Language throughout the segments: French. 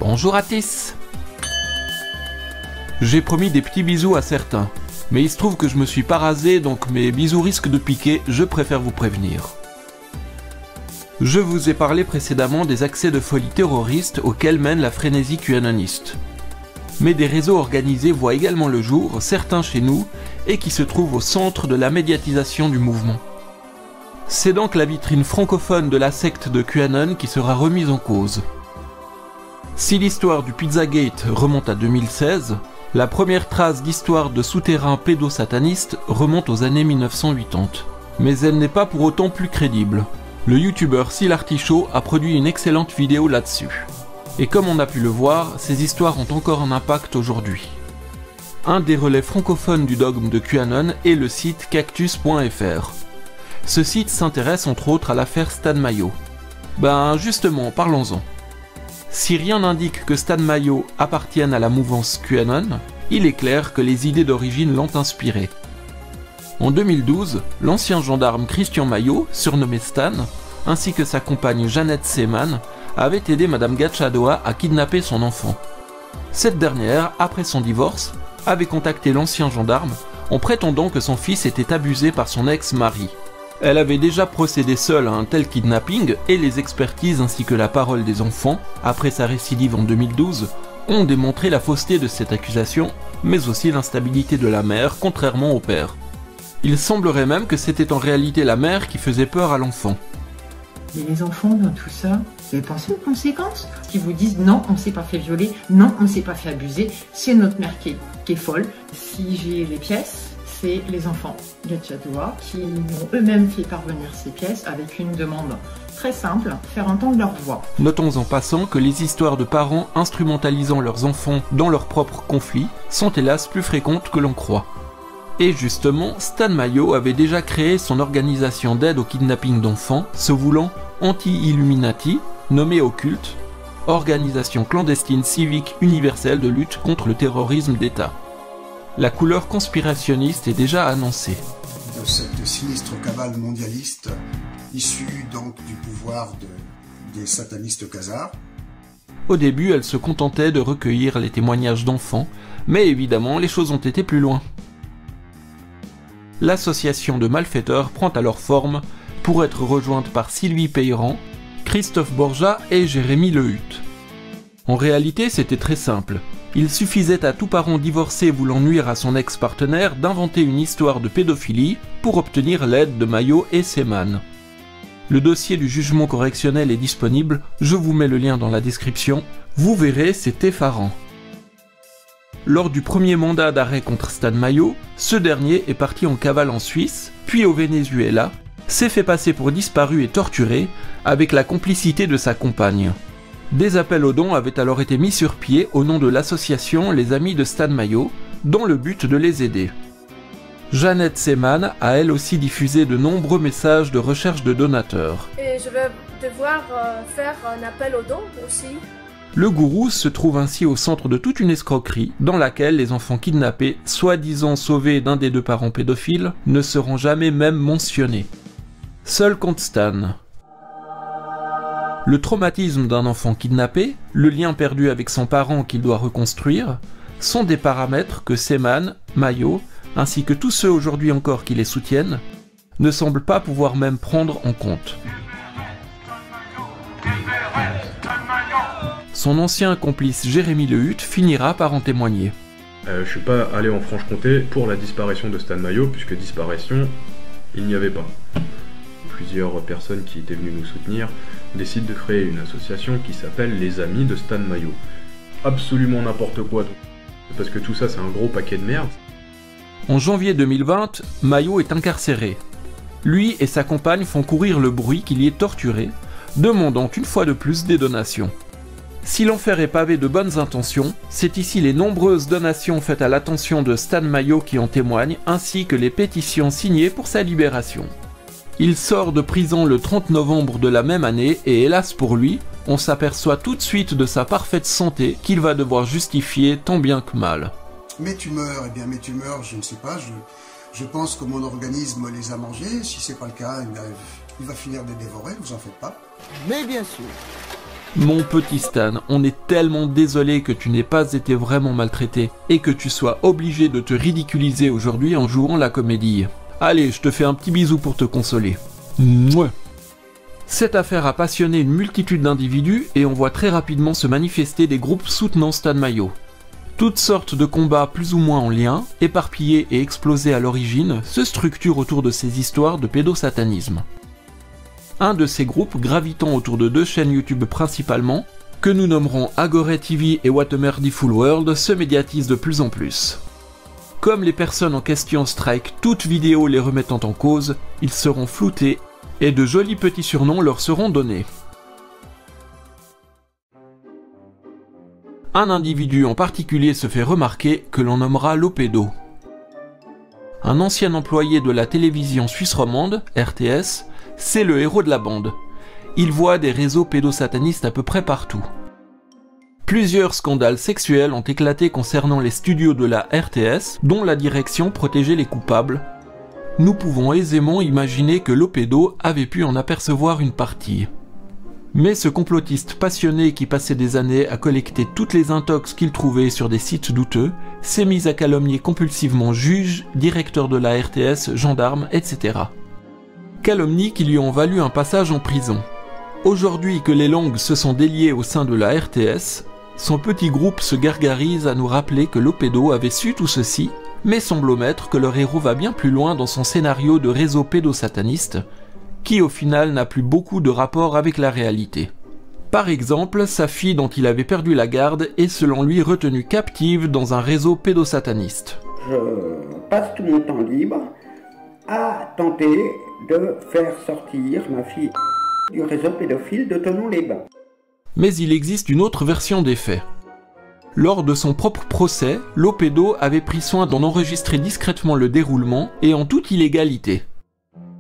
Bonjour Atis. J'ai promis des petits bisous à certains, mais il se trouve que je me suis pas rasé, donc mes bisous risquent de piquer, je préfère vous prévenir. Je vous ai parlé précédemment des accès de folie terroristes auxquels mène la frénésie QAnoniste. Mais des réseaux organisés voient également le jour, certains chez nous, et qui se trouvent au centre de la médiatisation du mouvement. C'est donc la vitrine francophone de la secte de QAnon qui sera remise en cause. Si l'histoire du Pizzagate remonte à 2016, la première trace d'histoire de souterrain pédosataniste remonte aux années 1980. Mais elle n'est pas pour autant plus crédible. Le youtubeur Sil Artichaut a produit une excellente vidéo là-dessus. Et comme on a pu le voir, ces histoires ont encore un impact aujourd'hui. Un des relais francophones du dogme de QAnon est le site cactus.fr. Ce site s'intéresse entre autres à l'affaire Stan Mayo. Ben justement, parlons-en. Si rien n'indique que Stan Mayo appartienne à la mouvance QAnon, il est clair que les idées d'origine l'ont inspiré. En 2012, l'ancien gendarme Christian Mayo, surnommé Stan, ainsi que sa compagne Jeannette Seeman, avaient aidé Madame Gachadoa à kidnapper son enfant. Cette dernière, après son divorce, avait contacté l'ancien gendarme en prétendant que son fils était abusé par son ex-mari. Elle avait déjà procédé seule à un tel kidnapping et les expertises ainsi que la parole des enfants, après sa récidive en 2012, ont démontré la fausseté de cette accusation, mais aussi l'instabilité de la mère, contrairement au père. Il semblerait même que c'était en réalité la mère qui faisait peur à l'enfant. Et les enfants dans tout ça, vous avez pensé aux conséquences? Qui vous disent non, on ne s'est pas fait violer, non, on ne s'est pas fait abuser, c'est notre mère qui est folle. Si j'ai les pièces, c'est les enfants Gachadoa qui m'ont eux-mêmes fait parvenir ces pièces avec une demande très simple, faire entendre leur voix. Notons en passant que les histoires de parents instrumentalisant leurs enfants dans leurs propres conflits sont hélas plus fréquentes que l'on croit. Et justement, Stan Mayo avait déjà créé son organisation d'aide au kidnapping d'enfants, se voulant anti-Illuminati, nommée Occulte, organisation clandestine civique universelle de lutte contre le terrorisme d'État. La couleur conspirationniste est déjà annoncée. De cette sinistre cabale mondialiste, issue donc du pouvoir des satanistes khazars. Au début, elle se contentait de recueillir les témoignages d'enfants, mais évidemment, les choses ont été plus loin. L'association de malfaiteurs prend alors forme pour être rejointe par Sylvie Peyran, Christophe Borja et Jérémy Lehutte. En réalité, c'était très simple. Il suffisait à tout parent divorcé voulant nuire à son ex-partenaire d'inventer une histoire de pédophilie pour obtenir l'aide de Mayo et Seeman. Le dossier du jugement correctionnel est disponible, je vous mets le lien dans la description, vous verrez, c'est effarant. Lors du premier mandat d'arrêt contre Stan Mayo, ce dernier est parti en cavale en Suisse, puis au Venezuela, s'est fait passer pour disparu et torturé, avec la complicité de sa compagne. Des appels aux dons avaient alors été mis sur pied au nom de l'association Les Amis de Stan Mayo, dans le but de les aider. Jeannette Seeman a elle aussi diffusé de nombreux messages de recherche de donateurs. Et je vais devoir faire un appel aux dons aussi. Le gourou se trouve ainsi au centre de toute une escroquerie, dans laquelle les enfants kidnappés, soi-disant sauvés d'un des deux parents pédophiles, ne seront jamais même mentionnés. Seul compte Stan. Le traumatisme d'un enfant kidnappé, le lien perdu avec son parent qu'il doit reconstruire, sont des paramètres que Seeman, Mayo, ainsi que tous ceux aujourd'hui encore qui les soutiennent, ne semblent pas pouvoir même prendre en compte. Son ancien complice Jérémy Lehutte finira par en témoigner. Je suis pas allé en Franche-Comté pour la disparition de Stan Mayo, puisque disparition, il n'y avait pas. Plusieurs personnes qui étaient venues nous soutenir décident de créer une association qui s'appelle Les Amis de Stan Mayo. Absolument n'importe quoi, parce que tout ça c'est un gros paquet de merde. En janvier 2020, Mayo est incarcéré. Lui et sa compagne font courir le bruit qu'il y est torturé, demandant une fois de plus des donations. Si l'enfer est pavé de bonnes intentions, c'est ici les nombreuses donations faites à l'attention de Stan Mayo qui en témoignent, ainsi que les pétitions signées pour sa libération. Il sort de prison le 30 novembre de la même année et hélas pour lui, on s'aperçoit tout de suite de sa parfaite santé qu'il va devoir justifier tant bien que mal. Mes tumeurs, eh bien mes tumeurs, je ne sais pas, je pense que mon organisme les a mangées. Si c'est pas le cas, eh bien, il va finir de les dévorer, vous en faites pas. Mais bien sûr. Mon petit Stan, on est tellement désolé que tu n'aies pas été vraiment maltraité et que tu sois obligé de te ridiculiser aujourd'hui en jouant la comédie. Allez, je te fais un petit bisou pour te consoler. Mouah. Cette affaire a passionné une multitude d'individus et on voit très rapidement se manifester des groupes soutenant Stan Mayo. Toutes sortes de combats plus ou moins en lien, éparpillés et explosés à l'origine, se structurent autour de ces histoires de pédosatanisme. Un de ces groupes gravitant autour de 2 chaînes YouTube principalement, que nous nommerons Agoré TV et What a Merdiful World, se médiatise de plus en plus. Comme les personnes en question strike toute vidéo les remettant en cause, ils seront floutés et de jolis petits surnoms leur seront donnés. Un individu en particulier se fait remarquer que l'on nommera Lopédo. Un ancien employé de la télévision suisse romande, RTS, c'est le héros de la bande. Il voit des réseaux pédosatanistes à peu près partout. Plusieurs scandales sexuels ont éclaté concernant les studios de la RTS, dont la direction protégeait les coupables. Nous pouvons aisément imaginer que Lopédo avait pu en apercevoir une partie. Mais ce complotiste passionné qui passait des années à collecter toutes les intox qu'il trouvait sur des sites douteux, s'est mis à calomnier compulsivement juges, directeurs de la RTS, gendarmes, etc. Calomnies qui lui ont valu un passage en prison. Aujourd'hui que les langues se sont déliées au sein de la RTS, son petit groupe se gargarise à nous rappeler que Lopédo avait su tout ceci, mais semble omettre que leur héros va bien plus loin dans son scénario de réseau pédosataniste, qui au final n'a plus beaucoup de rapport avec la réalité. Par exemple, sa fille dont il avait perdu la garde est selon lui retenue captive dans un réseau pédosataniste. Je passe tout mon temps libre à tenter de faire sortir ma fille du réseau pédophile de Thonon-les-Bains. Mais il existe une autre version des faits. Lors de son propre procès, Lopédo avait pris soin d'en enregistrer discrètement le déroulement et en toute illégalité.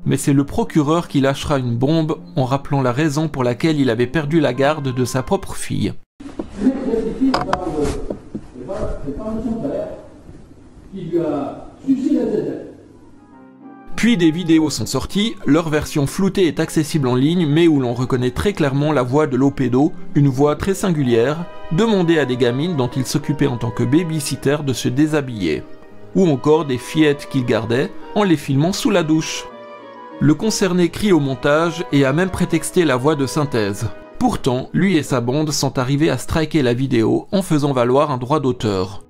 Mais c'est le procureur qui lâchera une bombe en rappelant la raison pour laquelle il avait perdu la garde de sa propre fille. Puis des vidéos sont sorties, leur version floutée est accessible en ligne mais où l'on reconnaît très clairement la voix de Lopédo, une voix très singulière, demandée à des gamines dont il s'occupait en tant que baby-sitter de se déshabiller. Ou encore des fillettes qu'il gardait en les filmant sous la douche. Le concerné crie au montage et a même prétexté la voix de synthèse. Pourtant, lui et sa bande sont arrivés à striker la vidéo en faisant valoir un droit d'auteur.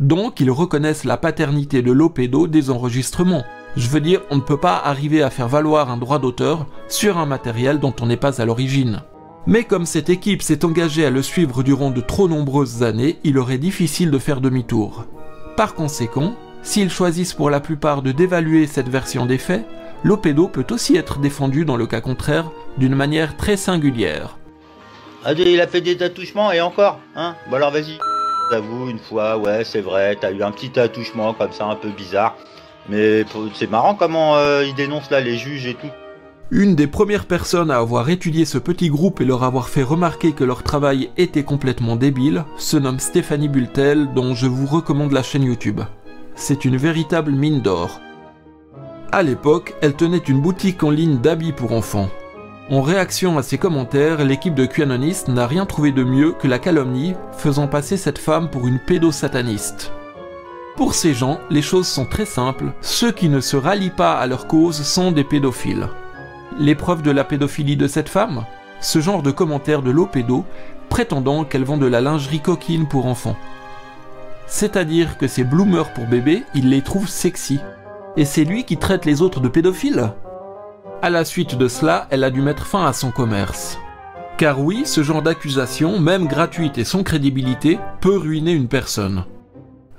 Donc, ils reconnaissent la paternité de Lopédo des enregistrements. Je veux dire, on ne peut pas arriver à faire valoir un droit d'auteur sur un matériel dont on n'est pas à l'origine. Mais comme cette équipe s'est engagée à le suivre durant de trop nombreuses années, il aurait difficile de faire demi-tour. Par conséquent, s'ils choisissent pour la plupart de dévaluer cette version des faits, Lopédo peut aussi être défendu dans le cas contraire d'une manière très singulière. Ah, il a fait des attouchements et encore, hein? Bon alors vas-y. J'avoue, une fois, ouais, c'est vrai, t'as eu un petit attouchement comme ça un peu bizarre. Mais c'est marrant comment ils dénoncent là les juges et tout. Une des premières personnes à avoir étudié ce petit groupe et leur avoir fait remarquer que leur travail était complètement débile se nomme Stéphanie Bultel, dont je vous recommande la chaîne YouTube. C'est une véritable mine d'or. À l'époque, elle tenait une boutique en ligne d'habits pour enfants. En réaction à ces commentaires, l'équipe de QAnonistes n'a rien trouvé de mieux que la calomnie, faisant passer cette femme pour une pédosataniste. Pour ces gens, les choses sont très simples, ceux qui ne se rallient pas à leur cause sont des pédophiles. Les preuves de la pédophilie de cette femme? Ce genre de commentaires de Lopédo, prétendant qu'elle vend de la lingerie coquine pour enfants. C'est-à-dire que ces bloomers pour bébés, il les trouve sexy. Et c'est lui qui traite les autres de pédophiles? À la suite de cela, elle a dû mettre fin à son commerce. Car oui, ce genre d'accusation, même gratuite et sans crédibilité, peut ruiner une personne.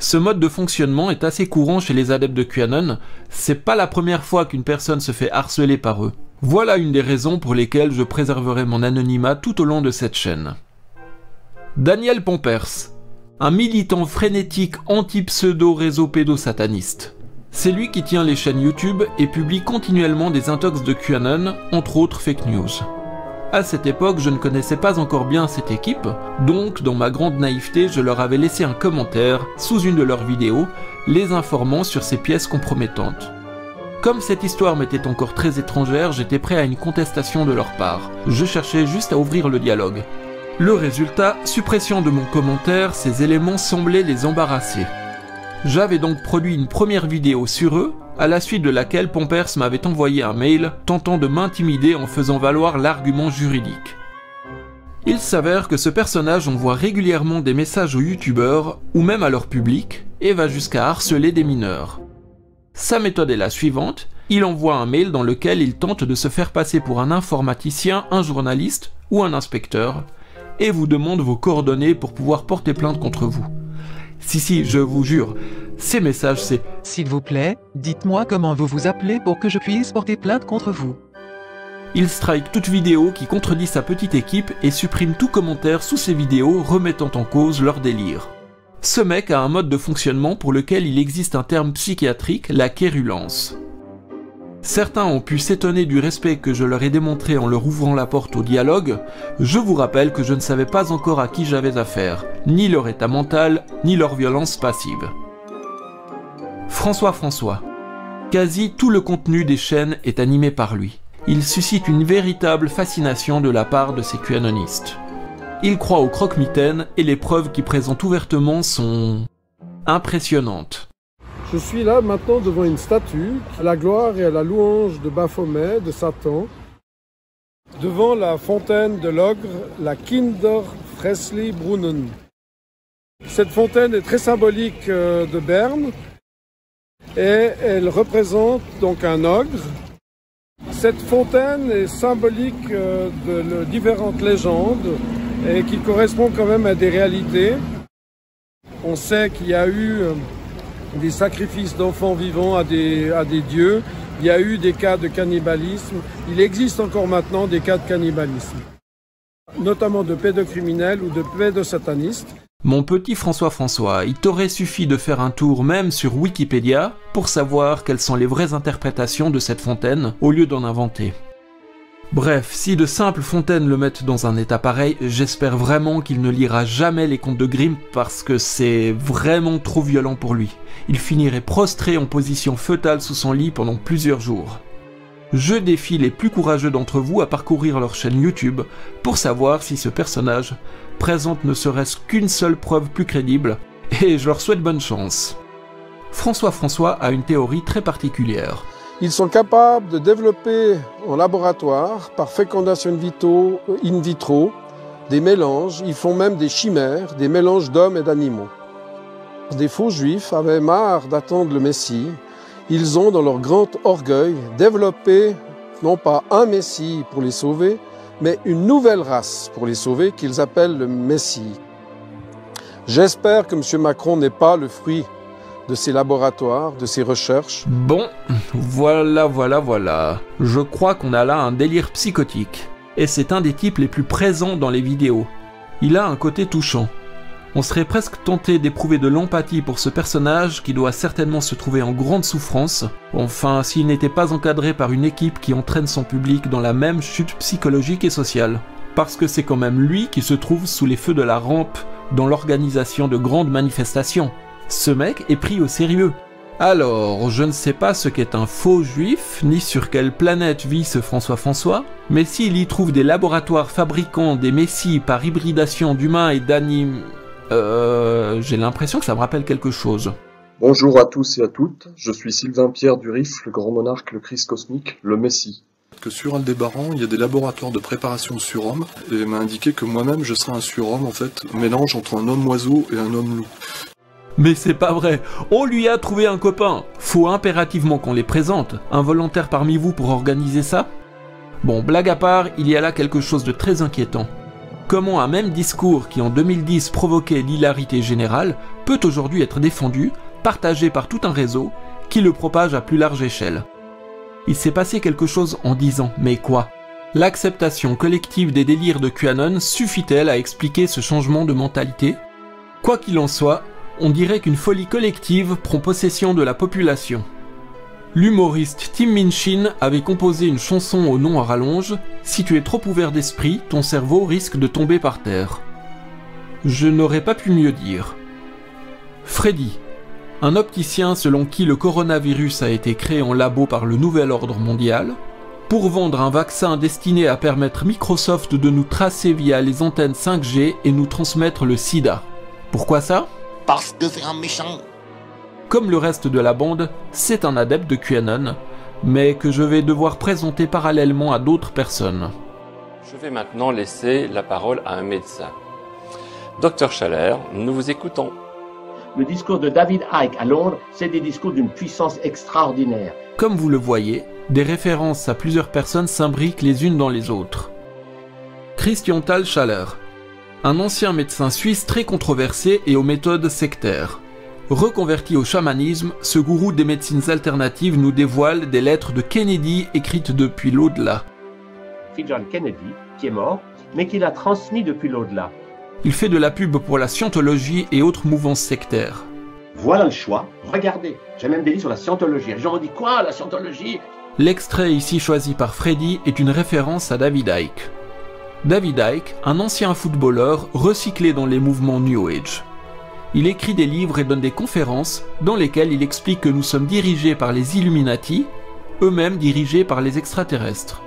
Ce mode de fonctionnement est assez courant chez les adeptes de QAnon, c'est pas la première fois qu'une personne se fait harceler par eux. Voilà une des raisons pour lesquelles je préserverai mon anonymat tout au long de cette chaîne. Daniel Pampers, un militant frénétique anti-pseudo-réseau pédosataniste. C'est lui qui tient les chaînes YouTube et publie continuellement des intox de QAnon, entre autres fake news. À cette époque, je ne connaissais pas encore bien cette équipe, donc dans ma grande naïveté, je leur avais laissé un commentaire sous une de leurs vidéos, les informant sur ces pièces compromettantes. Comme cette histoire m'était encore très étrangère, j'étais prêt à une contestation de leur part. Je cherchais juste à ouvrir le dialogue. Le résultat, suppression de mon commentaire, ces éléments semblaient les embarrasser. J'avais donc produit une première vidéo sur eux, à la suite de laquelle Pampers m'avait envoyé un mail tentant de m'intimider en faisant valoir l'argument juridique. Il s'avère que ce personnage envoie régulièrement des messages aux youtubeurs, ou même à leur public, et va jusqu'à harceler des mineurs. Sa méthode est la suivante, il envoie un mail dans lequel il tente de se faire passer pour un informaticien, un journaliste ou un inspecteur, et vous demande vos coordonnées pour pouvoir porter plainte contre vous. Si, je vous jure, ces messages c'est « S'il vous plaît, dites-moi comment vous vous appelez pour que je puisse porter plainte contre vous. » Il strike toute vidéo qui contredit sa petite équipe et supprime tout commentaire sous ses vidéos remettant en cause leur délire. Ce mec a un mode de fonctionnement pour lequel il existe un terme psychiatrique, la quérulence. Certains ont pu s'étonner du respect que je leur ai démontré en leur ouvrant la porte au dialogue. Je vous rappelle que je ne savais pas encore à qui j'avais affaire, ni leur état mental, ni leur violence passive. François. Quasi tout le contenu des chaînes est animé par lui. Il suscite une véritable fascination de la part de ces QAnonistes. Il croit aux croque-mitaines et les preuves qu'il présente ouvertement sont impressionnantes. Je suis là maintenant devant une statue à la gloire et à la louange de Baphomet, de Satan, devant la fontaine de l'ogre, la Kinderfressli-Brunnen. Cette fontaine est très symbolique de Berne et elle représente donc un ogre. Cette fontaine est symbolique de différentes légendes et qui correspond quand même à des réalités. On sait qu'il y a eu des sacrifices d'enfants vivants à des dieux, il y a eu des cas de cannibalisme, il existe encore maintenant des cas de cannibalisme, notamment de pédocriminels ou de pédosatanistes. Mon petit François, il t'aurait suffi de faire un tour même sur Wikipédia pour savoir quelles sont les vraies interprétations de cette fontaine au lieu d'en inventer. Bref, si de simples fontaines le mettent dans un état pareil, j'espère vraiment qu'il ne lira jamais les contes de Grimm parce que c'est vraiment trop violent pour lui. Il finirait prostré en position fœtale sous son lit pendant plusieurs jours. Je défie les plus courageux d'entre vous à parcourir leur chaîne YouTube pour savoir si ce personnage présente ne serait-ce qu'une seule preuve plus crédible, et je leur souhaite bonne chance. François a une théorie très particulière. Ils sont capables de développer en laboratoire, par fécondation in vitro, des mélanges. Ils font même des chimères, des mélanges d'hommes et d'animaux. Des faux juifs avaient marre d'attendre le Messie. Ils ont, dans leur grand orgueil, développé non pas un Messie pour les sauver, mais une nouvelle race pour les sauver qu'ils appellent le Messie. J'espère que M. Macron n'est pas le fruit de ces laboratoires, de ces recherches. Bon, voilà. Je crois qu'on a là un délire psychotique. Et c'est un des types les plus présents dans les vidéos. Il a un côté touchant. On serait presque tenté d'éprouver de l'empathie pour ce personnage qui doit certainement se trouver en grande souffrance, enfin s'il n'était pas encadré par une équipe qui entraîne son public dans la même chute psychologique et sociale. Parce que c'est quand même lui qui se trouve sous les feux de la rampe dans l'organisation de grandes manifestations. Ce mec est pris au sérieux. Alors, je ne sais pas ce qu'est un faux juif, ni sur quelle planète vit ce François, mais s'il y trouve des laboratoires fabriquant des messies par hybridation d'humains et d'animes... j'ai l'impression que ça me rappelle quelque chose. Bonjour à tous et à toutes, je suis Sylvain Pierre Durif, le grand monarque, le Christ cosmique, le Messie. Que sur Aldébaran, il y a des laboratoires de préparation de surhomme, et il m'a indiqué que moi-même je serais un surhomme en fait, mélange entre un homme-oiseau et un homme-loup. Mais c'est pas vrai, on lui a trouvé un copain. Faut impérativement qu'on les présente. Un volontaire parmi vous pour organiser ça? Bon, blague à part, il y a là quelque chose de très inquiétant. Comment un même discours qui en 2010 provoquait l'hilarité générale peut aujourd'hui être défendu, partagé par tout un réseau, qui le propage à plus large échelle. Il s'est passé quelque chose en 10 ans, mais quoi? L'acceptation collective des délires de QAnon suffit-elle à expliquer ce changement de mentalité? Quoi qu'il en soit, on dirait qu'une folie collective prend possession de la population. L'humoriste Tim Minchin avait composé une chanson au nom à rallonge « Si tu es trop ouvert d'esprit, ton cerveau risque de tomber par terre ». Je n'aurais pas pu mieux dire. Freddy, un opticien selon qui le coronavirus a été créé en labo par le nouvel ordre mondial, pour vendre un vaccin destiné à permettre Microsoft de nous tracer via les antennes 5G et nous transmettre le sida. Pourquoi ça? Parce que c'est un méchant. Comme le reste de la bande, c'est un adepte de QAnon, mais que je vais devoir présenter parallèlement à d'autres personnes. Je vais maintenant laisser la parole à un médecin. Docteur Schaller, nous vous écoutons. Le discours de David Icke à Londres, c'est des discours d'une puissance extraordinaire. Comme vous le voyez, des références à plusieurs personnes s'imbriquent les unes dans les autres. Christian Tal Schaller, un ancien médecin suisse très controversé et aux méthodes sectaires. Reconverti au chamanisme, ce gourou des médecines alternatives nous dévoile des lettres de Kennedy écrites depuis l'au-delà. John Kennedy, qui est mort, mais qui l'a transmis depuis l'au-delà. Il fait de la pub pour la scientologie et autres mouvances sectaires. Voilà le choix, regardez, j'ai même des livres sur la scientologie. Les gens m'ont dit quoi, la scientologie? L'extrait ici choisi par Freddy est une référence à David Icke. David Icke, un ancien footballeur recyclé dans les mouvements New Age. Il écrit des livres et donne des conférences dans lesquelles il explique que nous sommes dirigés par les Illuminati, eux-mêmes dirigés par les extraterrestres.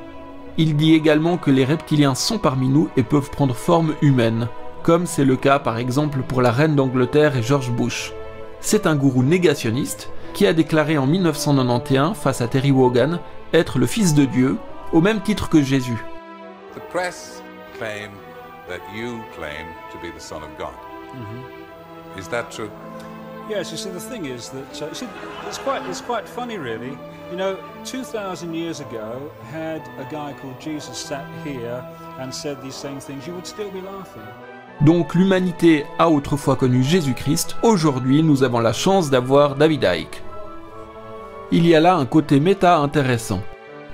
Il dit également que les reptiliens sont parmi nous et peuvent prendre forme humaine, comme c'est le cas par exemple pour la reine d'Angleterre et George Bush. C'est un gourou négationniste qui a déclaré en 1991 face à Terry Wogan être le fils de Dieu, au même titre que Jésus. The press claim that you claim to be the Son of God. Is that true? Yes, you see, the thing is that it's quite funny, really. You know, 2,000 years ago, had a guy called Jesus sat here and said these same things, you would still be laughing. Donc l'humanité a autrefois connu Jésus-Christ, aujourd'hui nous avons la chance d'avoir David Icke. Il y a là un côté méta intéressant.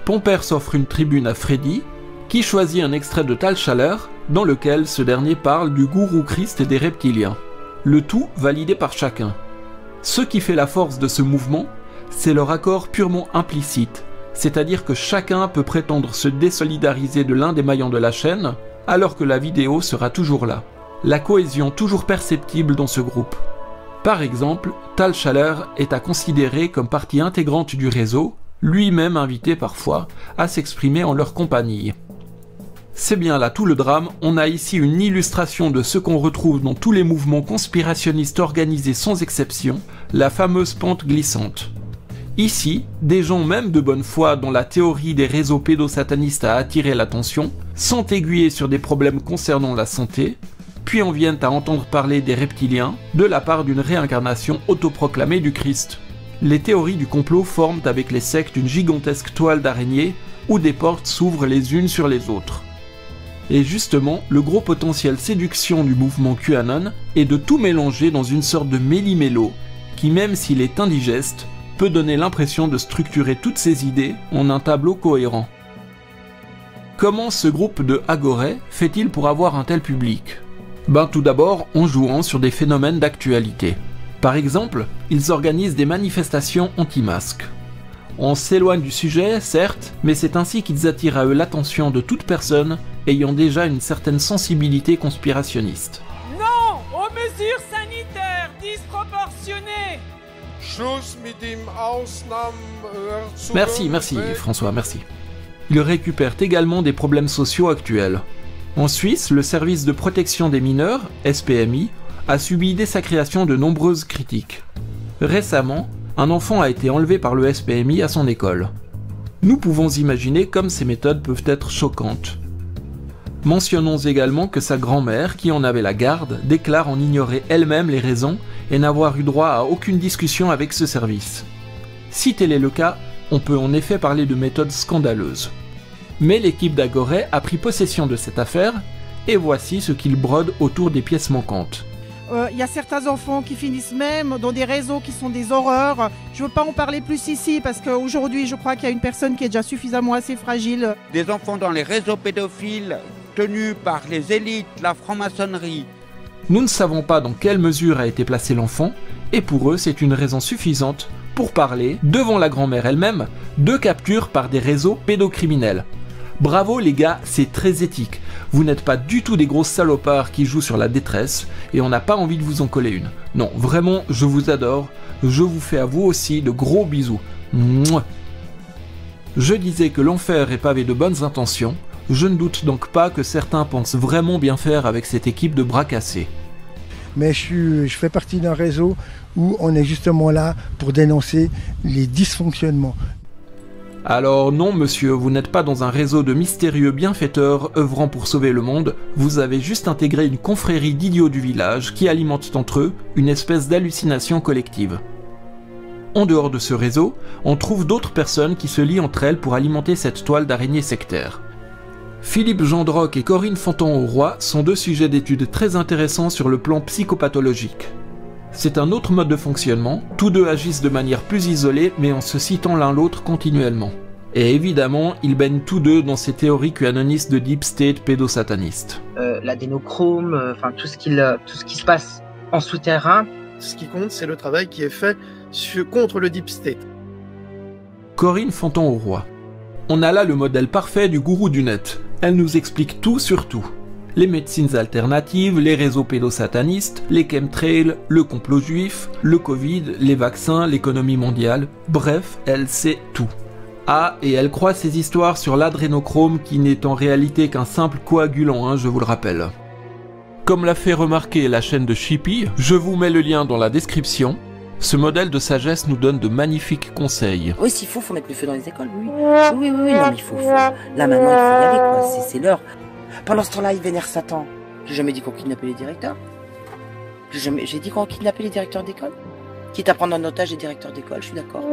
Pompère s'offre une tribune à Freddy, qui choisit un extrait de Tal Schaller, dans lequel ce dernier parle du gourou Christ et des reptiliens. Le tout validé par chacun. Ce qui fait la force de ce mouvement, c'est leur accord purement implicite, c'est-à-dire que chacun peut prétendre se désolidariser de l'un des maillons de la chaîne, alors que la vidéo sera toujours là. La cohésion toujours perceptible dans ce groupe. Par exemple, Tal Schaller est à considérer comme partie intégrante du réseau, lui-même invité parfois à s'exprimer en leur compagnie. C'est bien là tout le drame, on a ici une illustration de ce qu'on retrouve dans tous les mouvements conspirationnistes organisés sans exception, la fameuse pente glissante. Ici, des gens même de bonne foi dont la théorie des réseaux pédosatanistes a attiré l'attention, sont aiguillés sur des problèmes concernant la santé, puis en viennent à entendre parler des reptiliens de la part d'une réincarnation autoproclamée du Christ. Les théories du complot forment avec les sectes une gigantesque toile d'araignée où des portes s'ouvrent les unes sur les autres. Et justement, le gros potentiel séduction du mouvement QAnon est de tout mélanger dans une sorte de méli-mélo, qui même s'il est indigeste, peut donner l'impression de structurer toutes ces idées en un tableau cohérent. Comment ce groupe de Agoré fait-il pour avoir un tel public? Tout d'abord en jouant sur des phénomènes d'actualité. Par exemple, ils organisent des manifestations anti-masques. On s'éloigne du sujet, certes, mais c'est ainsi qu'ils attirent à eux l'attention de toute personne ayant déjà une certaine sensibilité conspirationniste. Non aux mesures sanitaires disproportionnées. Merci François, merci. Ils récupèrent également des problèmes sociaux actuels. En Suisse, le service de protection des mineurs, SPMI, a subi dès sa création de nombreuses critiques. Récemment, un enfant a été enlevé par le SPMI à son école. Nous pouvons imaginer comme ces méthodes peuvent être choquantes. Mentionnons également que sa grand-mère, qui en avait la garde, déclare en ignorer elle-même les raisons et n'avoir eu droit à aucune discussion avec ce service. Si tel est le cas, on peut en effet parler de méthodes scandaleuses. Mais l'équipe d'Agoré a pris possession de cette affaire, et voici ce qu'ils brodent autour des pièces manquantes. Y a certains enfants qui finissent même dans des réseaux qui sont des horreurs. Je veux pas en parler plus ici parce qu'aujourd'hui je crois qu'il y a une personne qui est déjà suffisamment assez fragile. Des enfants dans les réseaux pédophiles tenus par les élites, la franc-maçonnerie. Nous ne savons pas dans quelle mesure a été placé l'enfant, et pour eux c'est une raison suffisante pour parler, devant la grand-mère elle-même, de capture par des réseaux pédocriminels. Bravo les gars, c'est très éthique. Vous n'êtes pas du tout des gros salopards qui jouent sur la détresse et on n'a pas envie de vous en coller une. Non, vraiment, je vous adore. Je vous fais à vous aussi de gros bisous. Mouah. Je disais que l'enfer est pavé de bonnes intentions, je ne doute donc pas que certains pensent vraiment bien faire avec cette équipe de bras cassés. Mais je fais partie d'un réseau où on est justement là pour dénoncer les dysfonctionnements. Alors non monsieur, vous n'êtes pas dans un réseau de mystérieux bienfaiteurs œuvrant pour sauver le monde, vous avez juste intégré une confrérie d'idiots du village qui alimentent entre eux une espèce d'hallucination collective. En dehors de ce réseau, on trouve d'autres personnes qui se lient entre elles pour alimenter cette toile d'araignée sectaire. Philippe Gendroc et Corinne Fanton-Auroi sont deux sujets d'études très intéressants sur le plan psychopathologique. C'est un autre mode de fonctionnement, tous deux agissent de manière plus isolée mais en se citant l'un l'autre continuellement. Et évidemment, ils baignent tous deux dans ces théories QAnonistes de deep state pédosatanistes. L'adénochrome, enfin tout ce qui se passe en souterrain. Ce qui compte, c'est le travail qui est fait contre le deep state. Corinne Fanton-Auroi. On a là le modèle parfait du gourou du net. Elle nous explique tout sur tout. Les médecines alternatives, les réseaux pédosatanistes, les chemtrails, le complot juif, le Covid, les vaccins, l'économie mondiale, bref, elle sait tout. Ah, et elle croit ces histoires sur l'adrénochrome qui n'est en réalité qu'un simple coagulant, je vous le rappelle. Comme l'a fait remarquer la chaîne de Chippy, je vous mets le lien dans la description, ce modèle de sagesse nous donne de magnifiques conseils. Oui, s'il faut mettre le feu dans les écoles, oui. Oui, non, mais il faut. Là, maintenant, il faut y aller, quoi, c'est l'heure. Pendant ce temps-là, ils vénèrent Satan. J'ai jamais dit qu'on kidnappait les directeurs. J'ai dit qu'on kidnappait les directeurs d'école. Quitte à prendre en otage les directeurs d'école, je suis d'accord.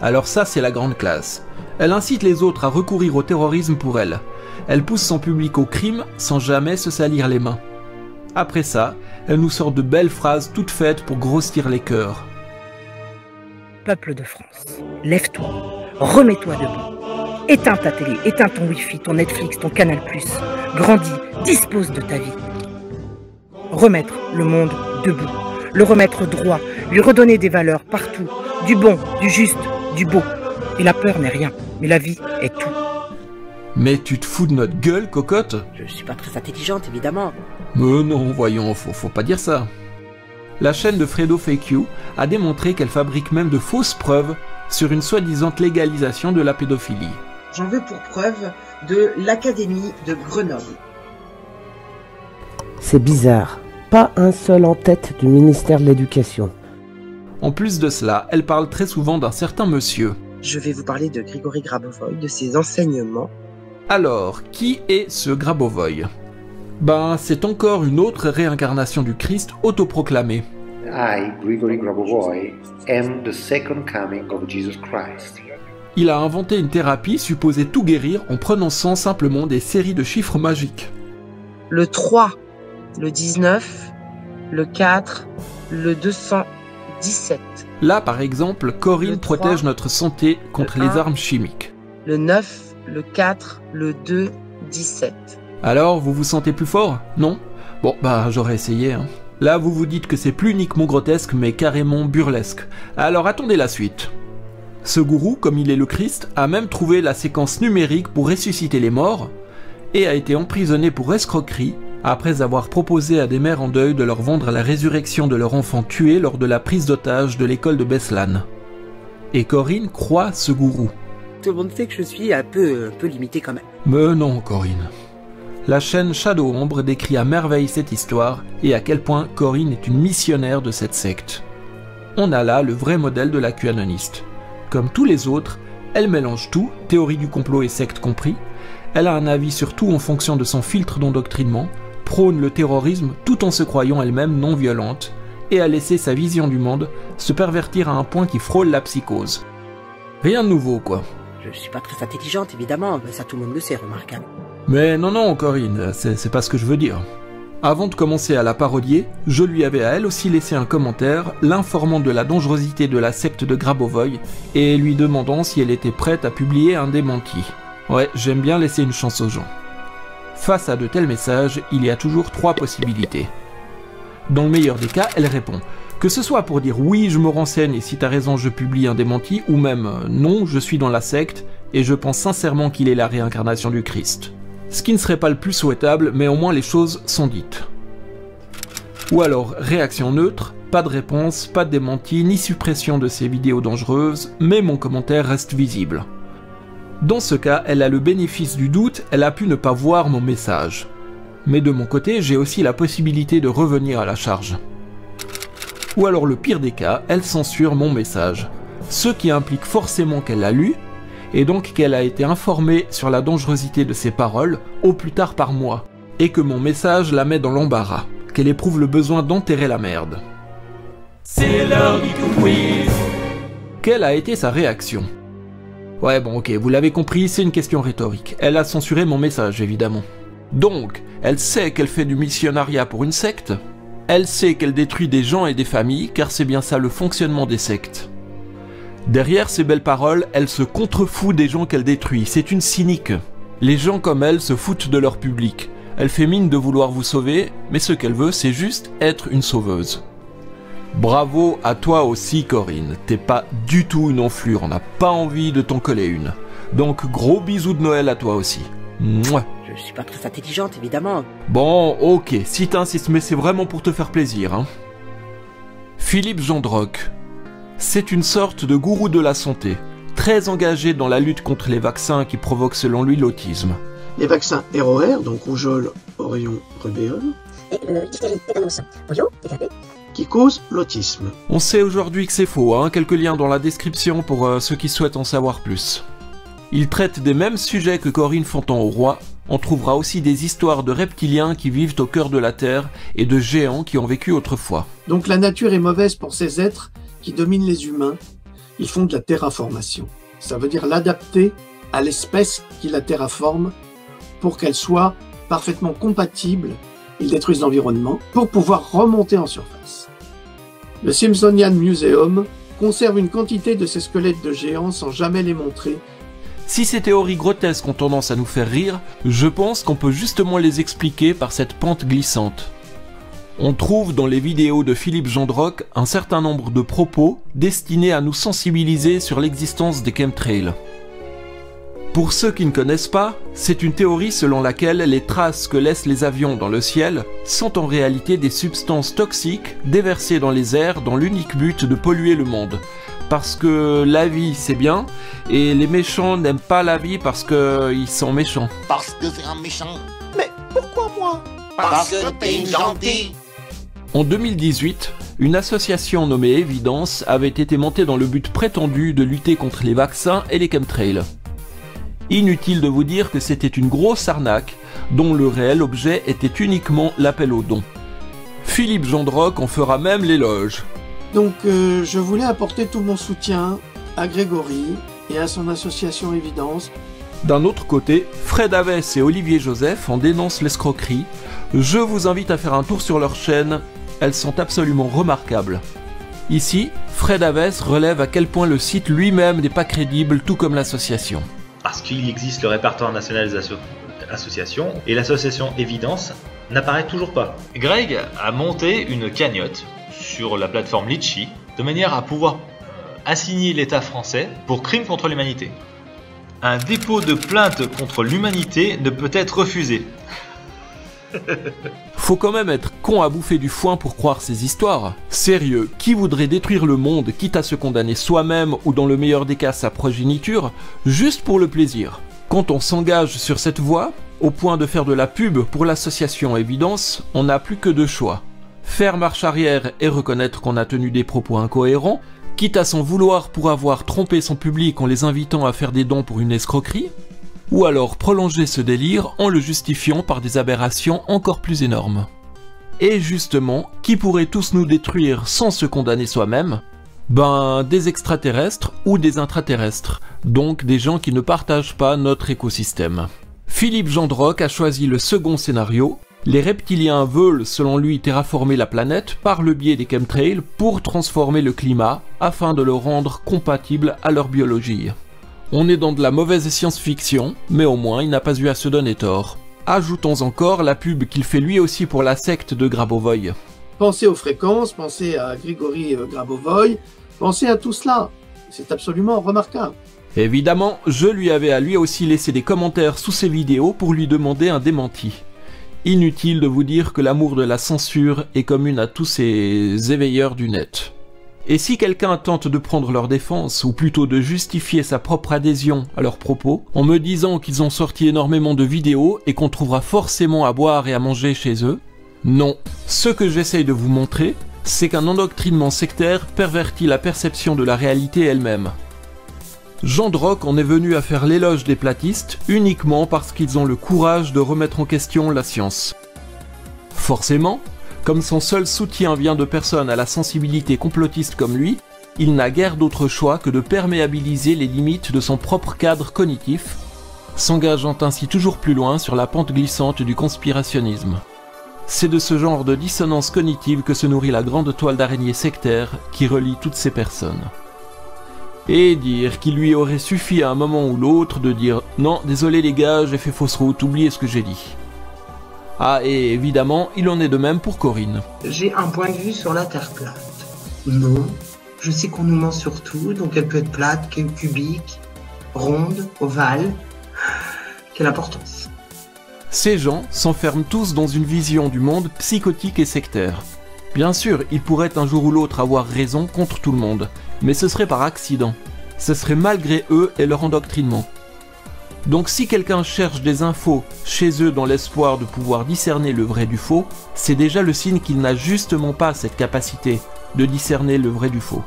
Alors ça, c'est la grande classe. Elle incite les autres à recourir au terrorisme pour elle. Elle pousse son public au crime sans jamais se salir les mains. Après ça, elle nous sort de belles phrases toutes faites pour grossir les cœurs. Peuple de France, lève-toi, remets-toi debout. Éteins ta télé, éteins ton Wi-Fi, ton Netflix, ton Canal+. Grandis, dispose de ta vie. Remettre le monde debout, le remettre droit, lui redonner des valeurs partout, du bon, du juste, du beau. Et la peur n'est rien, mais la vie est tout. Mais tu te fous de notre gueule, cocotte? Je suis pas très intelligente, évidemment. Mais non, voyons, faut pas dire ça. La chaîne de Fredo Fake You a démontré qu'elle fabrique même de fausses preuves sur une soi-disant légalisation de la pédophilie. J'en veux pour preuve de l'Académie de Grenoble. C'est bizarre, pas un seul en tête du ministère de l'Éducation. En plus de cela, elle parle très souvent d'un certain monsieur. Je vais vous parler de Grigory Grabovoï, de ses enseignements. Alors, qui est ce Grabovoï? Ben, c'est encore une autre réincarnation du Christ autoproclamé. I, Grigory Grabovoï, am the second coming of Jesus Christ. Il a inventé une thérapie supposée tout guérir en prononçant simplement des séries de chiffres magiques. Le 3, le 19, le 4, le 217. Là, par exemple, Corinne protège notre santé contre les armes chimiques. Le 9, le 4, le 2, 17. Alors, vous vous sentez plus fort? Non? Bon, bah, j'aurais essayé, Là, vous vous dites que c'est plus uniquement grotesque, mais carrément burlesque. Alors, attendez la suite. Ce gourou, comme il est le Christ, a même trouvé la séquence numérique pour ressusciter les morts, et a été emprisonné pour escroquerie, après avoir proposé à des mères en deuil de leur vendre la résurrection de leur enfant tué lors de la prise d'otage de l'école de Beslan. Et Corinne croit ce gourou. Tout le monde sait que je suis un peu limité quand même. Mais non, Corinne. La chaîne Shadow Ombre décrit à merveille cette histoire et à quel point Corinne est une missionnaire de cette secte. On a là le vrai modèle de la QAnoniste. Comme tous les autres, elle mélange tout, théorie du complot et secte compris. Elle a un avis sur tout en fonction de son filtre d'endoctrinement, prône le terrorisme tout en se croyant elle-même non violente, et a laissé sa vision du monde se pervertir à un point qui frôle la psychose. Rien de nouveau, quoi. Je suis pas très intelligente, évidemment, ça tout le monde le sait, remarquable. Mais non, Corinne, c'est pas ce que je veux dire. Avant de commencer à la parodier, je lui avais à elle aussi laissé un commentaire l'informant de la dangerosité de la secte de Grabovoï et lui demandant si elle était prête à publier un démenti. Ouais, j'aime bien laisser une chance aux gens. Face à de tels messages, il y a toujours 3 possibilités. Dans le meilleur des cas, elle répond. Que ce soit pour dire oui, je me renseigne et si t'as raison, je publie un démenti, ou même non, je suis dans la secte et je pense sincèrement qu'il est la réincarnation du Christ. Ce qui ne serait pas le plus souhaitable, mais au moins les choses sont dites. Ou alors, réaction neutre, pas de réponse, pas de démenti, ni suppression de ces vidéos dangereuses, mais mon commentaire reste visible. Dans ce cas, elle a le bénéfice du doute, elle a pu ne pas voir mon message. Mais de mon côté, j'ai aussi la possibilité de revenir à la charge. Ou alors le pire des cas, elle censure mon message. Ce qui implique forcément qu'elle l'a lu, et donc qu'elle a été informée sur la dangerosité de ses paroles, au plus tard par moi, et que mon message la met dans l'embarras, qu'elle éprouve le besoin d'enterrer la merde. C'est l'heure du quiz. Quelle a été sa réaction? Ouais bon ok, vous l'avez compris, c'est une question rhétorique. Elle a censuré mon message évidemment. Donc, elle sait qu'elle fait du missionnariat pour une secte. Elle sait qu'elle détruit des gens et des familles, car c'est bien ça le fonctionnement des sectes. Derrière ces belles paroles, elle se contrefout des gens qu'elle détruit, c'est une cynique. Les gens comme elle se foutent de leur public. Elle fait mine de vouloir vous sauver, mais ce qu'elle veut, c'est juste être une sauveuse. Bravo à toi aussi Corinne, t'es pas du tout une enflure, on n'a pas envie de t'en coller une. Donc gros bisous de Noël à toi aussi. Mouah. Je suis pas très intelligente, évidemment. Bon, ok, si t'insistes, mais c'est vraiment pour te faire plaisir, hein. Philippe Gendroc. C'est une sorte de gourou de la santé, très engagé dans la lutte contre les vaccins qui provoquent selon lui l'autisme. Les vaccins ROR, donc rougeole, oreillon, rubéole, Et le diphtérie, tétanos, polio, TTP. qui causent l'autisme. On sait aujourd'hui que c'est faux, hein, quelques liens dans la description pour ceux qui souhaitent en savoir plus. Il traite des mêmes sujets que Corinne Fontan au Roi. On trouvera aussi des histoires de reptiliens qui vivent au cœur de la Terre et de géants qui ont vécu autrefois. Donc la nature est mauvaise pour ces êtres qui dominent les humains. Ils font de la terraformation. Ça veut dire l'adapter à l'espèce qui la terraforme pour qu'elle soit parfaitement compatible. Ils détruisent l'environnement pour pouvoir remonter en surface. Le Smithsonian Museum conserve une quantité de ces squelettes de géants sans jamais les montrer. Si ces théories grotesques ont tendance à nous faire rire, je pense qu'on peut justement les expliquer par cette pente glissante. On trouve dans les vidéos de Philippe Gendroc un certain nombre de propos destinés à nous sensibiliser sur l'existence des chemtrails. Pour ceux qui ne connaissent pas, c'est une théorie selon laquelle les traces que laissent les avions dans le ciel sont en réalité des substances toxiques déversées dans les airs dans l'unique but de polluer le monde. Parce que la vie c'est bien, et les méchants n'aiment pas la vie parce qu'ils sont méchants. Parce que c'est un méchant. Mais pourquoi moi? Parce que t'es une gentille. En 2018, une association nommée Évidence avait été montée dans le but prétendu de lutter contre les vaccins et les chemtrails. Inutile de vous dire que c'était une grosse arnaque, dont le réel objet était uniquement l'appel aux dons. Philippe Gendroc en fera même l'éloge. Donc je voulais apporter tout mon soutien à Grégory et à son association Évidence. D'un autre côté, Fred Havès et Olivier Joseph en dénoncent l'escroquerie. Je vous invite à faire un tour sur leur chaîne, elles sont absolument remarquables. Ici, Fred Havès relève à quel point le site lui-même n'est pas crédible, tout comme l'association. Parce qu'il existe le répertoire national des associations, et l'association Évidence n'apparaît toujours pas. Greg a monté une cagnotte sur la plateforme Litchi, de manière à pouvoir assigner l'État français pour crimes contre l'humanité. Un dépôt de plainte contre l'humanité ne peut être refusé. Faut quand même être con à bouffer du foin pour croire ces histoires. Sérieux, qui voudrait détruire le monde quitte à se condamner soi-même ou dans le meilleur des cas sa progéniture, juste pour le plaisir? Quand on s'engage sur cette voie, au point de faire de la pub pour l'association Évidence, on n'a plus que deux choix. Faire marche arrière et reconnaître qu'on a tenu des propos incohérents, quitte à s'en vouloir pour avoir trompé son public en les invitant à faire des dons pour une escroquerie, ou alors prolonger ce délire en le justifiant par des aberrations encore plus énormes. Et justement, qui pourrait tous nous détruire sans se condamner soi-même? Ben, des extraterrestres ou des intraterrestres, donc des gens qui ne partagent pas notre écosystème. Philippe Gendroc a choisi le second scénario. Les reptiliens veulent, selon lui, terraformer la planète par le biais des chemtrails pour transformer le climat afin de le rendre compatible à leur biologie. On est dans de la mauvaise science-fiction, mais au moins il n'a pas eu à se donner tort. Ajoutons encore la pub qu'il fait lui aussi pour la secte de Grabovoy. Pensez aux fréquences, pensez à Grigory Grabovoy, pensez à tout cela. C'est absolument remarquable. Évidemment, je lui avais à lui aussi laissé des commentaires sous ses vidéos pour lui demander un démenti. Inutile de vous dire que l'amour de la censure est commune à tous ces éveilleurs du net. Et si quelqu'un tente de prendre leur défense, ou plutôt de justifier sa propre adhésion à leurs propos, en me disant qu'ils ont sorti énormément de vidéos et qu'on trouvera forcément à boire et à manger chez eux, non. Ce que j'essaye de vous montrer, c'est qu'un endoctrinement sectaire pervertit la perception de la réalité elle-même. Jean Drock en est venu à faire l'éloge des platistes uniquement parce qu'ils ont le courage de remettre en question la science. Forcément, comme son seul soutien vient de personnes à la sensibilité complotiste comme lui, il n'a guère d'autre choix que de perméabiliser les limites de son propre cadre cognitif, s'engageant ainsi toujours plus loin sur la pente glissante du conspirationnisme. C'est de ce genre de dissonance cognitive que se nourrit la grande toile d'araignée sectaire qui relie toutes ces personnes. Et dire qu'il lui aurait suffi à un moment ou l'autre de dire « Non, désolé les gars, j'ai fait fausse route, oubliez ce que j'ai dit ». Ah, et évidemment, il en est de même pour Corinne. J'ai un point de vue sur la Terre plate. Non, je sais qu'on nous ment sur tout, donc elle peut être plate, cubique, ronde, ovale. Quelle importance. Ces gens s'enferment tous dans une vision du monde psychotique et sectaire. Bien sûr, ils pourraient un jour ou l'autre avoir raison contre tout le monde, mais ce serait par accident. Ce serait malgré eux et leur endoctrinement. Donc si quelqu'un cherche des infos chez eux dans l'espoir de pouvoir discerner le vrai du faux, c'est déjà le signe qu'il n'a justement pas cette capacité de discerner le vrai du faux.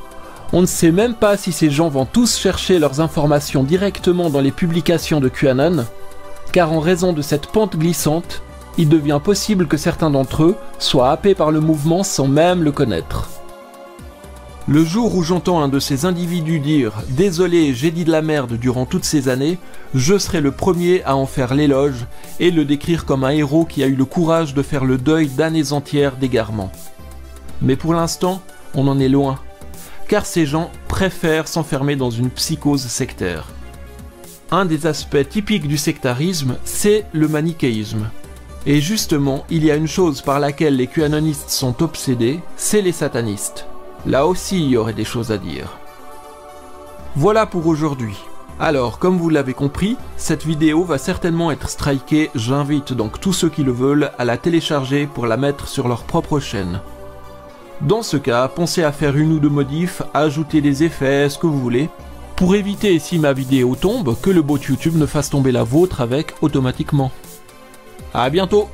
On ne sait même pas si ces gens vont tous chercher leurs informations directement dans les publications de QAnon, car en raison de cette pente glissante, il devient possible que certains d'entre eux soient happés par le mouvement sans même le connaître. Le jour où j'entends un de ces individus dire « Désolé, j'ai dit de la merde durant toutes ces années », je serai le premier à en faire l'éloge et le décrire comme un héros qui a eu le courage de faire le deuil d'années entières d'égarement. Mais pour l'instant, on en est loin, car ces gens préfèrent s'enfermer dans une psychose sectaire. Un des aspects typiques du sectarisme, c'est le manichéisme. Et justement, il y a une chose par laquelle les QAnonistes sont obsédés, c'est les satanistes. Là aussi, il y aurait des choses à dire. Voilà pour aujourd'hui. Alors, comme vous l'avez compris, cette vidéo va certainement être strikée, j'invite donc tous ceux qui le veulent à la télécharger pour la mettre sur leur propre chaîne. Dans ce cas, pensez à faire une ou deux modifs, à ajouter des effets, ce que vous voulez, pour éviter, si ma vidéo tombe, que le bot YouTube ne fasse tomber la vôtre avec automatiquement. À bientôt!